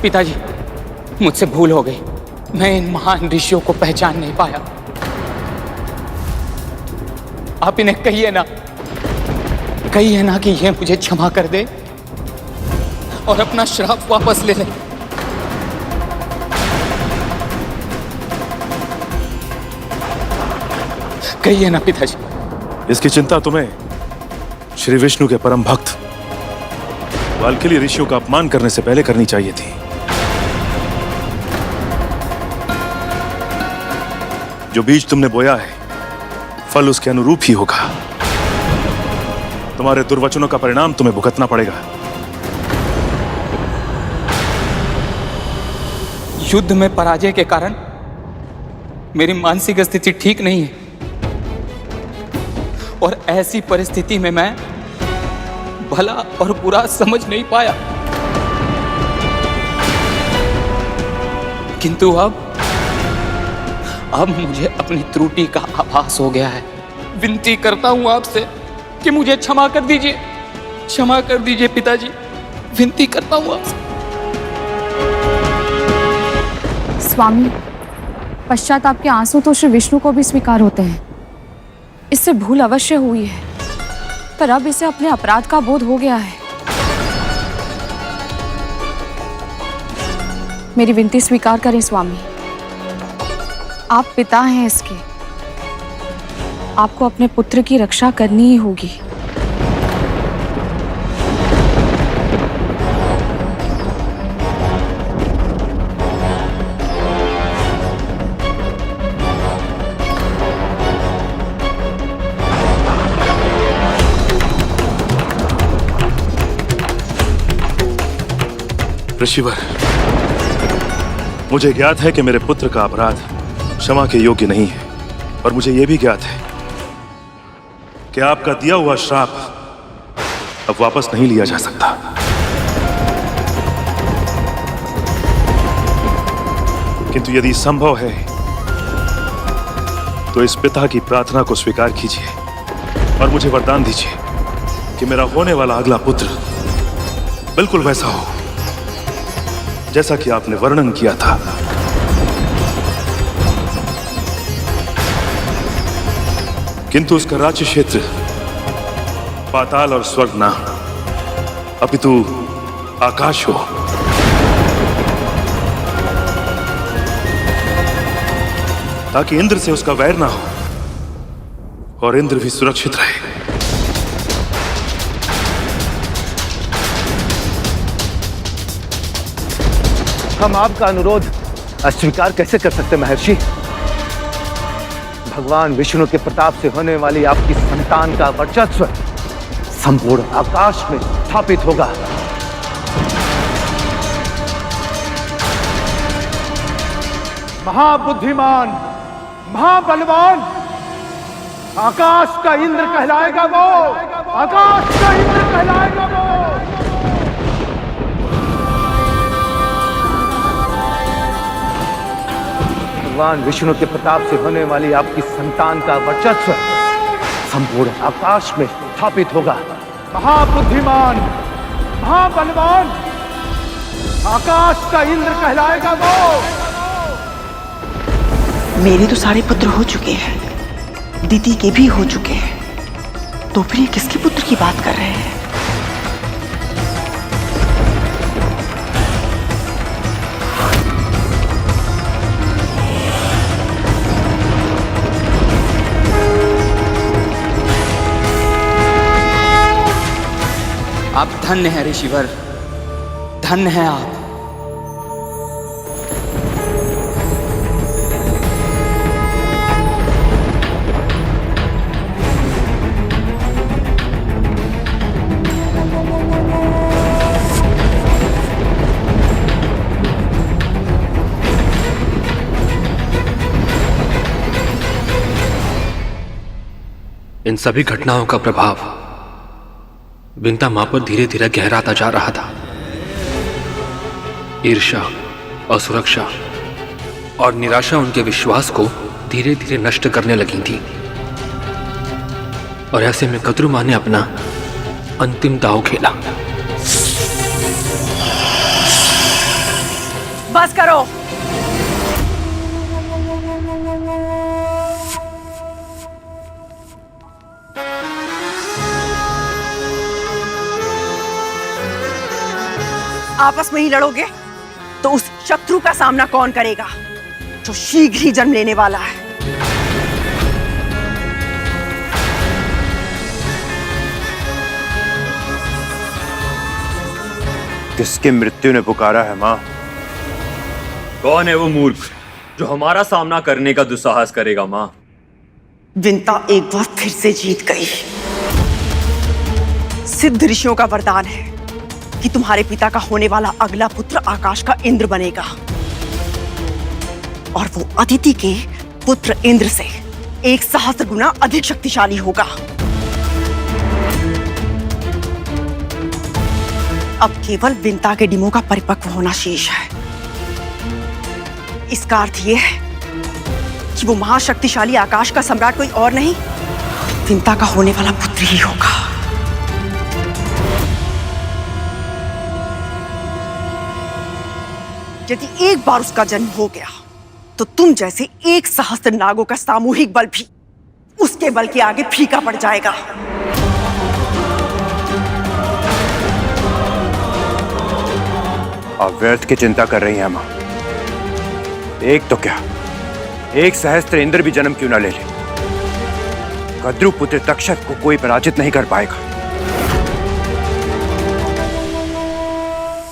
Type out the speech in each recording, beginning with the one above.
पिताजी, मुझसे भूल हो गई। मैं इन महान ऋषियों को पहचान नहीं पाया। आप इन्हें कहिए ना कि ये मुझे क्षमा कर दे और अपना श्राप वापस ले ले। कहिए ना पिताजी। इसकी चिंता तुम्हें श्री विष्णु के परम भक्त वाल्कीली ऋषियों का अपमान करने से पहले करनी चाहिए थी। जो बीज तुमने बोया है, फल उसके अनुरूप ही होगा। तुम्हारे दुर्वचनों का परिणाम तुम्हें भुगतना पड़ेगा। युद्ध में पराजय के कारण मेरी मानसिक स्थिति ठीक नहीं है और ऐसी परिस्थिति में मैं भला और बुरा समझ नहीं पाया। किंतु अब मुझे अपनी त्रुटि का आभास हो गया है। विनती करता हूं आपसे कि मुझे क्षमा कर दीजिए, क्षमा कर दीजिए पिताजी, विनती करता हूं आपसे। स्वामी, पश्चाताप के आंसू तो श्री विष्णु को भी स्वीकार होते हैं। इससे भूल अवश्य हुई है, पर अब इसे अपने अपराध का बोध हो गया है। मेरी विनती स्वीकार करें स्वामी। आप पिता हैं इसके, आपको अपने पुत्र की रक्षा करनी ही होगी। ऋषिवर, मुझे ज्ञात है कि मेरे पुत्र का अपराध क्षमा के योग्य नहीं है, और मुझे यह भी ज्ञात है कि आपका दिया हुआ श्राप अब वापस नहीं लिया जा सकता। किंतु यदि संभव है तो इस पिता की प्रार्थना को स्वीकार कीजिए और मुझे वरदान दीजिए कि मेरा होने वाला अगला पुत्र बिल्कुल वैसा हो जैसा कि आपने वर्णन किया था। किंतु उसका राज्य क्षेत्र पाताल और स्वर्ग ना, अपितु आकाश हो। ताकि इंद्र से उसका वैर ना हो और इंद्र भी सुरक्षित रहे। हम आपका अनुरोध अस्वीकार कैसे कर सकते महर्षि? भगवान विष्णु के प्रताप से होने वाली आपकी संतान का वर्चस्व संपूर्ण आकाश में स्थापित होगा। महाबुद्धिमान, महाबलवान, आकाश का इंद्र कहलाएगा वो, आकाश का इंद्र कहलाएगा वो। भगवान विष्णु के प्रताप से होने वाली आपकी संतान का वर्चस्व संपूर्ण आकाश में स्थापित होगा। महाबुद्धिमान, महाबलवान, आकाश का इंद्र कहलाएगा वो। मेरे तो सारे पुत्र हो चुके हैं, दीदी के भी हो चुके हैं, तो फिर ये किसके पुत्र की बात कर रहे हैं? आप धन्य हैं ऋषिवर, धन्य हैं आप। इन सभी घटनाओं का प्रभाव बिंता मां पर धीरे धीरे गहराता जा रहा था। ईर्ष्या, असुरक्षा और निराशा उनके विश्वास को धीरे धीरे नष्ट करने लगी थी, और ऐसे में कद्रू मां ने अपना अंतिम दांव खेला। दुस्साहस करो। आपस में ही लड़ोगे तो उस शत्रु का सामना कौन करेगा जो शीघ्र ही जन्म लेने वाला है? किसकी मृत्यु ने पुकारा है मां? कौन है वो मूर्ख जो हमारा सामना करने का दुस्साहस करेगा मां? विंता एक बार फिर से जीत गई। सिद्ध ऋषियों का वरदान है कि तुम्हारे पिता का होने वाला अगला पुत्र आकाश का इंद्र बनेगा और वो अदिति के पुत्र इंद्र से 1,000 गुना अधिक शक्तिशाली होगा। अब केवल विंता के डिमो का परिपक्व होना शेष है। इसका अर्थ यह है कि वो महाशक्तिशाली आकाश का सम्राट कोई और नहीं, विंता का होने वाला पुत्र ही होगा। यदि एक बार उसका जन्म हो गया तो तुम जैसे 1,000 नागों का सामूहिक बल भी उसके बल के आगे फीका पड़ जाएगा। आप व्यर्थ की चिंता कर रही हैं मां। एक तो क्या, 1,000 इंद्र भी जन्म क्यों ना ले ले, कद्रु पुत्र तक्षक को कोई पराजित नहीं कर पाएगा।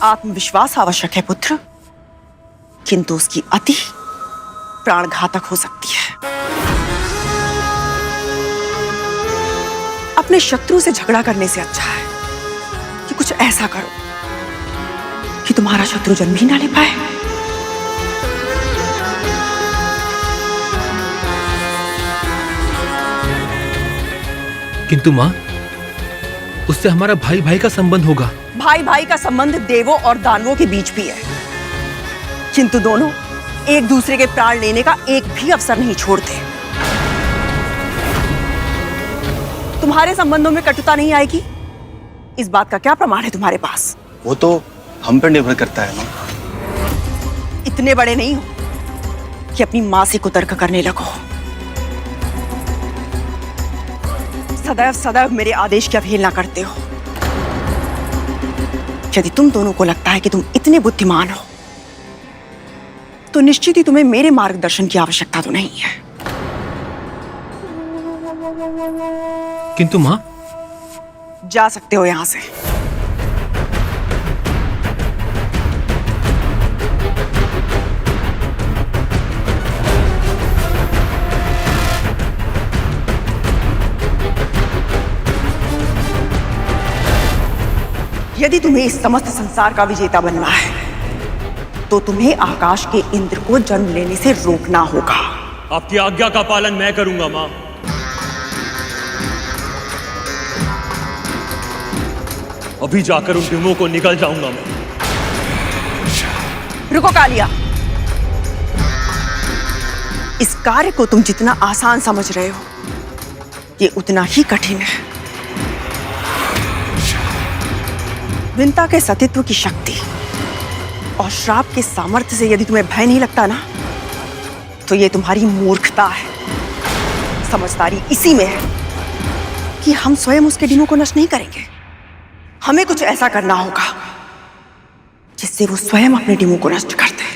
आत्मविश्वास आवश्यक है पुत्र, किंतु उसकी अति प्राणघातक हो सकती है। अपने शत्रु से झगड़ा करने से अच्छा है कि कुछ ऐसा करो कि तुम्हारा शत्रु जन्म ही ना ले पाए। किंतु मां, उससे हमारा भाई भाई का संबंध होगा। भाई भाई का संबंध देवों और दानवों के बीच भी है, किंतु दोनों एक दूसरे के प्राण लेने का एक भी अवसर नहीं छोड़ते। तुम्हारे संबंधों में कटुता नहीं आएगी, इस बात का क्या प्रमाण है तुम्हारे पास? वो तो हम पर निर्भर करता है मां। इतने बड़े नहीं हो कि अपनी मां से कुतर्क करने लगो। सदैव सदैव मेरे आदेश की अवहेलना करते हो। यदि तुम दोनों को लगता है कि तुम इतने बुद्धिमान हो तो निश्चित ही तुम्हें मेरे मार्गदर्शन की आवश्यकता तो नहीं है। किंतु मां, जा सकते हो यहां से। यदि तुम्हें इस समस्त संसार का विजेता बनना है तो तुम्हें आकाश के इंद्र को जन्म लेने से रोकना होगा। आपकी आज्ञा का पालन मैं करूंगा मां। अभी जाकर उन डिमों को निकल जाऊंगा मैं। रुको कालिया, इस कार्य को तुम जितना आसान समझ रहे हो ये उतना ही कठिन है। विंता के सतीत्व की शक्ति और श्राप के सामर्थ्य से यदि तुम्हें भय नहीं लगता ना, तो ये तुम्हारी मूर्खता है। समझदारी इसी में है कि हम स्वयं उसके डिमों को नष्ट नहीं करेंगे। हमें कुछ ऐसा करना होगा जिससे वो स्वयं अपने डिमों को नष्ट कर दे।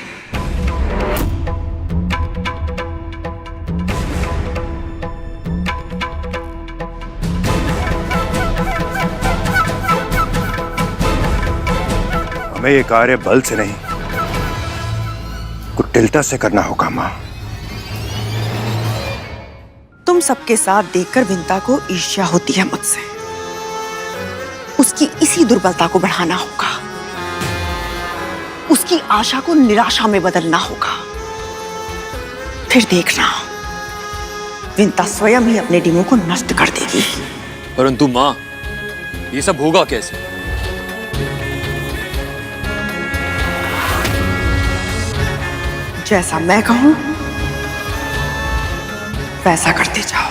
हमें ये कार्य बल से नहीं, कुटिलता से करना होगा मां। तुम सबके साथ देखकर विंता को ईर्ष्या होती है मुझसे। उसकी इसी दुर्बलता को बढ़ाना होगा, उसकी आशा को निराशा में बदलना होगा। फिर देखना, विंता स्वयं ही अपने डिमों को नष्ट कर देगी। परंतु मां, ये सब होगा कैसे? जैसा मैं कहूं वैसा करते जाओ।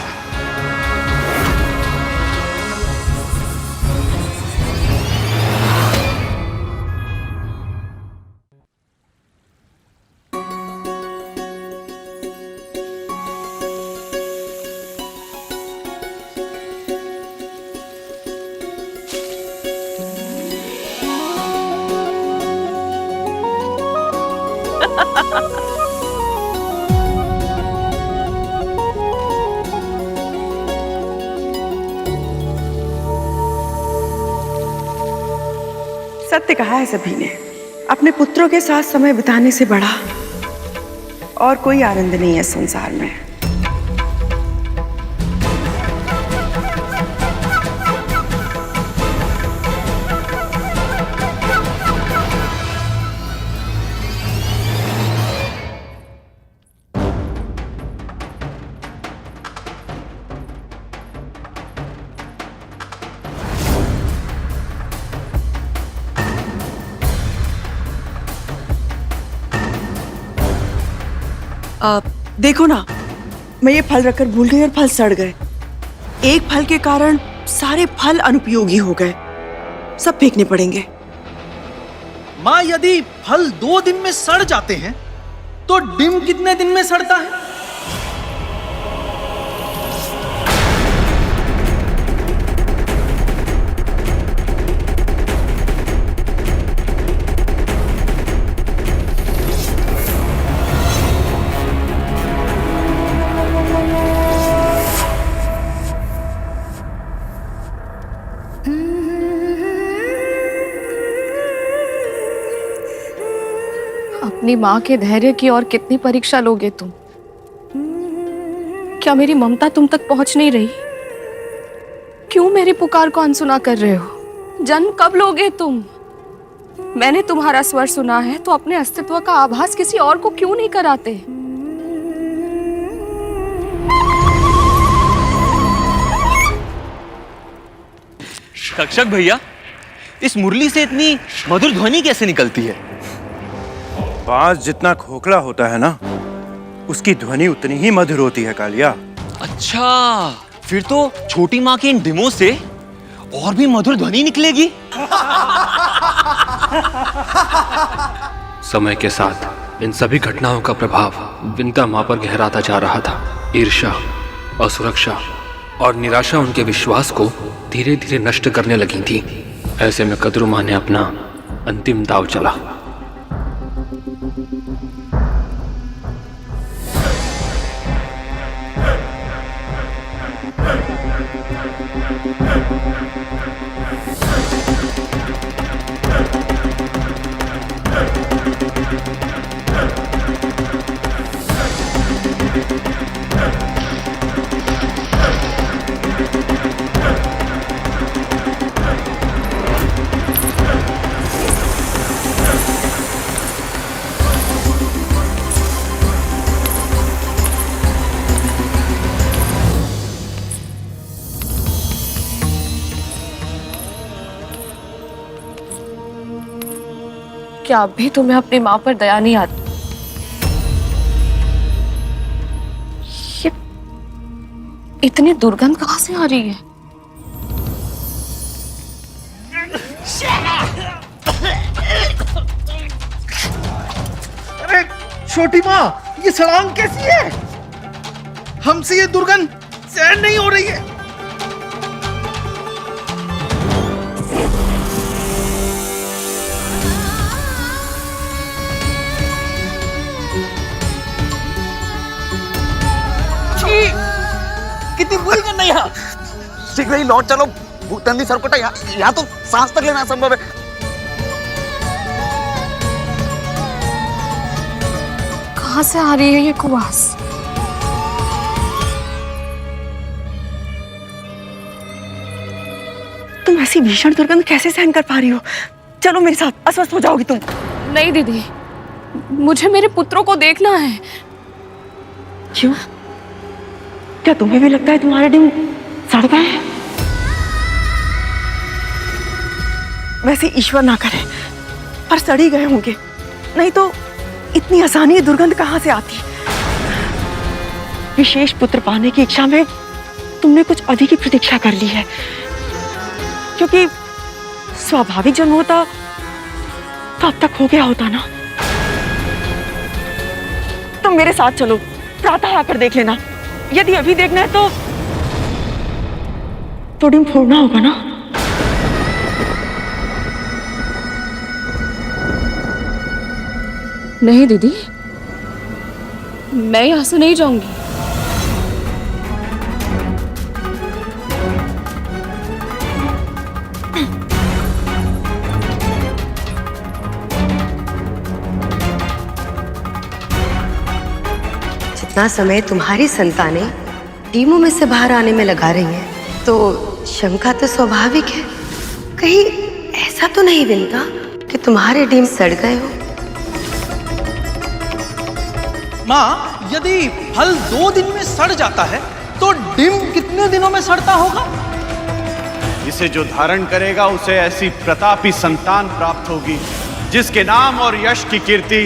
सत्य कहा है सभी ने, अपने पुत्रों के साथ समय बिताने से बड़ा और कोई आनंद नहीं है संसार में। देखो ना, मैं ये फल रखकर भूल गई और फल सड़ गए। एक फल के कारण सारे फल अनुपयोगी हो गए, सब फेंकने पड़ेंगे। माँ, यदि फल 2 दिन में सड़ जाते हैं तो डिम कितने दिन में सड़ता है? अपनी माँ के धैर्य की और कितनी परीक्षा लोगे तुम? क्या मेरी ममता तुम तक पहुंच नहीं रही? क्यों मेरी पुकार को अनसुना कर रहे हो? जन्म कब लोगे तुम? मैंने तुम्हारा स्वर सुना है तो अपने अस्तित्व का आभास किसी और को क्यों नहीं कराते? तक्षक भैया, इस मुरली से इतनी मधुर ध्वनि कैसे निकलती है? बांस जितना खोखला होता है ना, उसकी ध्वनि उतनी ही मधुर होती है कालिया। अच्छा, फिर तो छोटी माँ के इन डिमों से और भी मधुर ध्वनि निकलेगी। समय के साथ इन सभी घटनाओं का प्रभाव विंता माँ पर गहराता जा रहा था। ईर्ष्या, असुरक्षा और निराशा उनके विश्वास को धीरे धीरे नष्ट करने लगी थी। ऐसे में कद्रू माँ ने अपना अंतिम दांव चला। क्या अब भी तुम्हें अपनी माँ पर दया नहीं आती? ये इतनी दुर्गंध कहाँ से आ रही है? अरे छोटी माँ, ये सड़ांग कैसी है? हमसे ये दुर्गंध सहन नहीं हो रही है। कितनी बुरी गंध है यहाँ। शीघ्र ही लौट चलो भूतंदी सरकोटा, यहाँ तो सांस तक लेना असंभव है। कहाँ से आ रही है ये कुवास? तुम ऐसी भीषण दुर्गंध कैसे सहन कर पा रही हो? चलो मेरे साथ, अस्वस्थ हो जाओगी तुम। नहीं दीदी, मुझे मेरे पुत्रों को देखना है। क्यों? क्या तुम्हें भी लगता है तुम्हारे डिम सड़ गए हैं? वैसे ईश्वर ना करे पर सड़ ही गए होंगे, नहीं तो इतनी आसानी दुर्गंध कहाँ से आती? विशेष पुत्र पाने की इच्छा में तुमने कुछ अधिक ही प्रतीक्षा कर ली है, क्योंकि स्वाभाविक जन्म होता तो अब तक हो गया होता ना। तुम मेरे साथ चलो, प्रातः आकर देख लेना। यदि अभी देखना है तो डिम फोड़ना होगा ना। नहीं दीदी, मैं यहां से नहीं जाऊंगी। जितना समय तुम्हारी संतानें टीमों में से बाहर आने में लगा रही हैं, तो शंका तो स्वाभाविक है। कहीं ऐसा तो नहीं विंता कि तुम्हारे डीम सड़ गए हो? माँ, यदि फल 2 दिन में सड़ जाता है तो डिम कितने दिनों में सड़ता होगा? इसे जो धारण करेगा उसे ऐसी प्रतापी संतान प्राप्त होगी जिसके नाम और यश की कीर्ति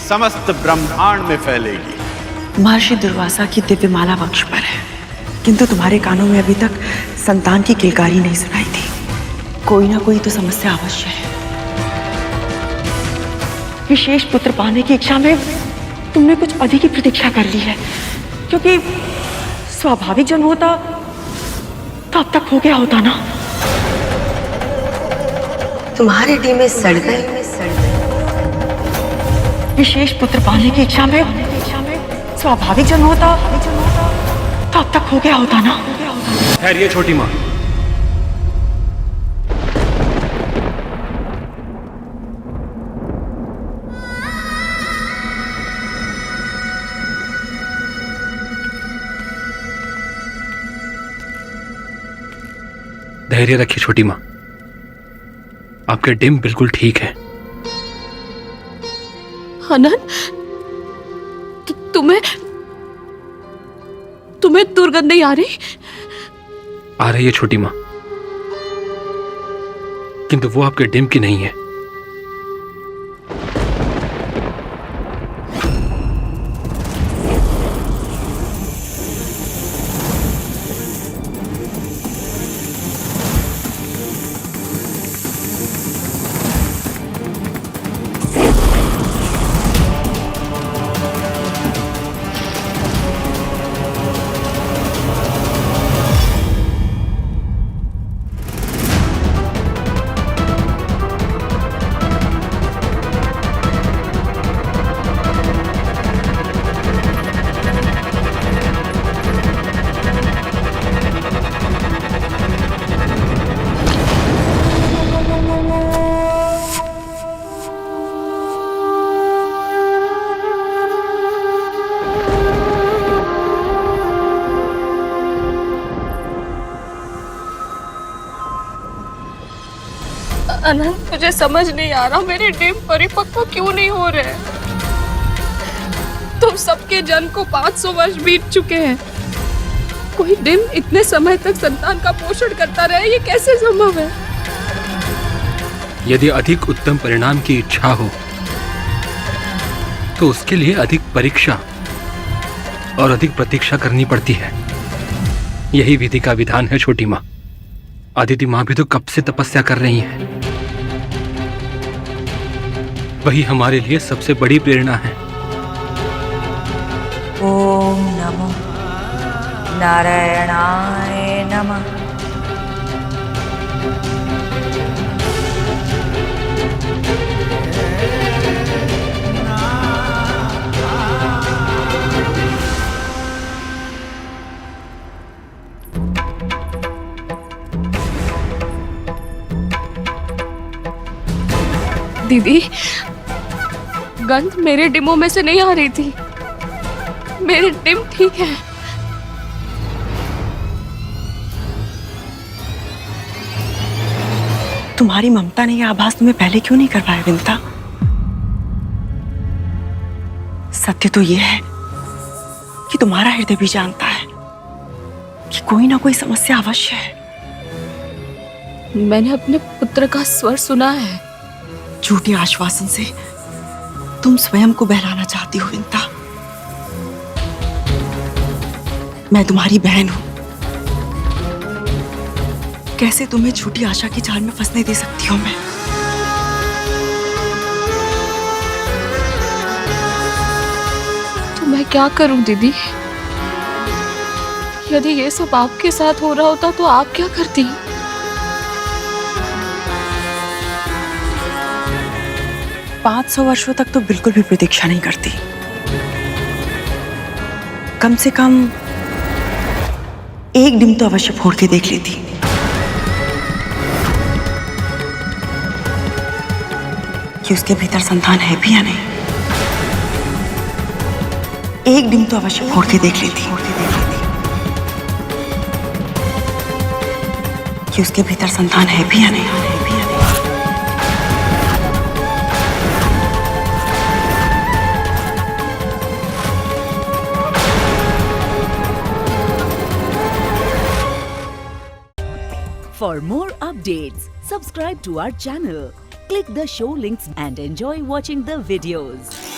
समस्त ब्रह्मांड में फैलेगी। महर्षि दुर्वासा की दिव्य माला वंश पर है, किंतु तुम्हारे कानों में अभी तक संतान की किलकारी नहीं सुनाई थी। कोई ना कोई तो समस्या अवश्य है। विशेष पुत्र पाने की इच्छा में तुमने कुछ अधिक ही प्रतीक्षा कर ली है, क्योंकि स्वाभाविक जन्म होता तो अब तक हो गया होता ना। तुम्हारे डीम में सड़ गए। विशेष पुत्र पाने की इच्छा में स्वाभाविक जन्म होता तो अब तक हो गया होता ना। ठहरिए छोटी माँ। धैर्य रखिए छोटी माँ, आपके डिम बिल्कुल ठीक है। आनंद, तुम्हें दुर्गंध नहीं आ रही? आ रही है छोटी माँ, किंतु वो आपके डिम की नहीं है। अनंत, मुझे समझ नहीं आ रहा मेरे डिम परिपक्व क्यों नहीं हो रहे। तुम सबके जन्म को 500 वर्ष बीत चुके हैं, कोई डिम इतने समय तक संतान का पोषण करता रहे, ये कैसे संभव है? यदि अधिक उत्तम परिणाम की इच्छा हो तो उसके लिए अधिक परीक्षा और अधिक प्रतीक्षा करनी पड़ती है। यही विधि का विधान है छोटी माँ। अदिति माँ भी तो कब से तपस्या कर रही हैं। वही हमारे लिए सबसे बड़ी प्रेरणा है। ओम नमो नारायणाय नमः। दीदी, गंध मेरे डिमों में से नहीं आ रही थी। मेरे डिम ठीक है। तुम्हारी ममता ने यह आभास तुम्हें पहले क्यों नहीं करवाया विंता? सत्य तो यह है कि तुम्हारा हृदय भी जानता है कि कोई ना कोई समस्या अवश्य है। मैंने अपने पुत्र का स्वर सुना है। झूठे आश्वासन से तुम स्वयं को बहलाना चाहती हो विंता। मैं तुम्हारी बहन हूं, कैसे तुम्हें झूठी आशा की जाल में फंसने दे सकती हूं मैं? तो मैं क्या करूं दीदी? यदि ये सब आपके साथ हो रहा होता तो आप क्या करती? पांच 500 वर्षों तक तो बिल्कुल भी प्रतीक्षा नहीं करती। कम से कम एक डिम तो अवश्य फोड़ के देख लेती। कि उसके भीतर संतान है भी या नहीं। एक दिन तो अवश्य फोड़ के देख लेती कि उसके भीतर संतान है भी या नहीं। For more updates, subscribe to our channel, click the show links and enjoy watching the videos.